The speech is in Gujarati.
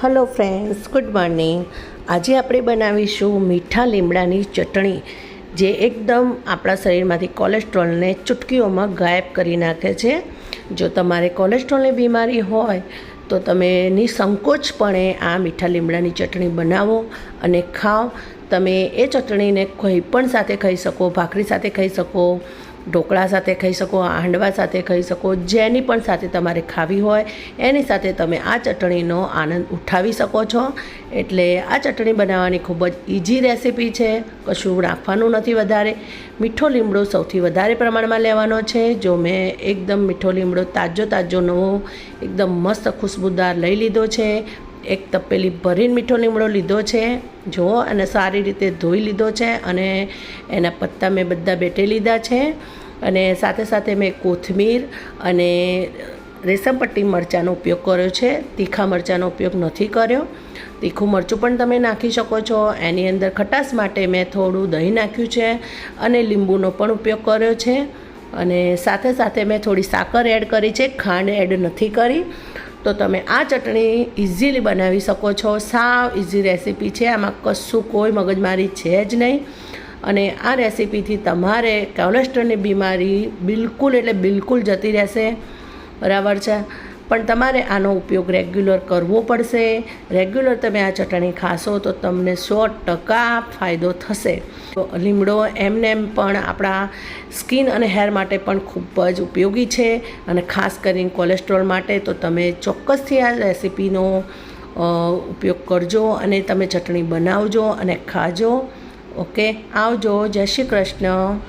Hello friends, good morning. આજે આપણે બનાવીશું મીઠા લીમડાની ચટણી, જે એકદમ આપણા શરીરમાંથી કોલેસ્ટ્રોલને ચૂટકીઓમાં ગાયબ કરી નાખે છે. જો તમારે કોલેસ્ટ્રોલની બીમારી હોય તો તમે નિસંકોચપણે આ મીઠા લીમડાની ચટણી બનાવો અને ખાઓ. તમે એ ચટણીને કોઈ પણ સાથે ખાઈ શકો, ભાખરી સાથે ખાઈ શકો, ઢોકળા સાથે ખાઈ શકો, હાંડવા સાથે ખાઈ શકો, જેની પણ સાથે તમારે ખાવી હોય એની સાથે તમે આ ચટણીનો આનંદ ઉઠાવી શકો છો. એટલે આ ચટણી બનાવવાની ખૂબ જ ઇઝી રેસીપી છે. કશું રાખવાનું નથી વધારે. મીઠો લીમડો સૌથી વધારે પ્રમાણમાં લેવાનો છે. જો મેં એકદમ મીઠો લીમડો તાજો નવો એકદમ મસ્ત ખુશ્બુદાર લઈ લીધો છે. એક તપેલી ભરીને મીઠો લીમડો લીધો છે જુઓ, અને સારી રીતે ધોઈ લીધો છે, અને એના પત્તા મેં બધા બેટી લીધા છે. અને સાથે સાથે મેં કોથમીર અને રેશમપટ્ટી મરચાંનો ઉપયોગ કર્યો છે. તીખા મરચાંનો ઉપયોગ નથી કર્યો. તીખું મરચું પણ તમે નાખી શકો છો. એની અંદર ખટાશ માટે મેં થોડું દહીં નાખ્યું છે અને લીંબુનો પણ ઉપયોગ કર્યો છે. અને સાથે સાથે મેં થોડી સાકર એડ કરી છે, ખાંડ એડ નથી કરી. તો તમે આ ચટણી ઇઝીલી બનાવી શકો છો. સાવ ઇઝી રેસીપી છે, આમાં કશું કોઈ મગજમારી છે જ નહીં. અને આ રેસીપીથી તમારે કોલેસ્ટ્રોલની બીમારી બિલકુલ જતી રહેશે, બરાબર છે. પણ તમારે આનો ઉપયોગ રેગ્યુલર કરવો પડશે. રેગ્યુલર તમે આ ચટણી ખાશો તો તમને 100% ફાયદો થશે. તો લીમડો એમને પણ આપણા સ્કિન અને હેર માટે પણ ખૂબ જ ઉપયોગી છે, અને ખાસ કરીને કોલેસ્ટ્રોલ માટે. તો તમે ચોક્કસથી આ રેસીપીનો ઉપયોગ કરજો અને તમે ચટણી બનાવજો અને ખાજો. ઓકે, આવજો. જય શ્રી કૃષ્ણ.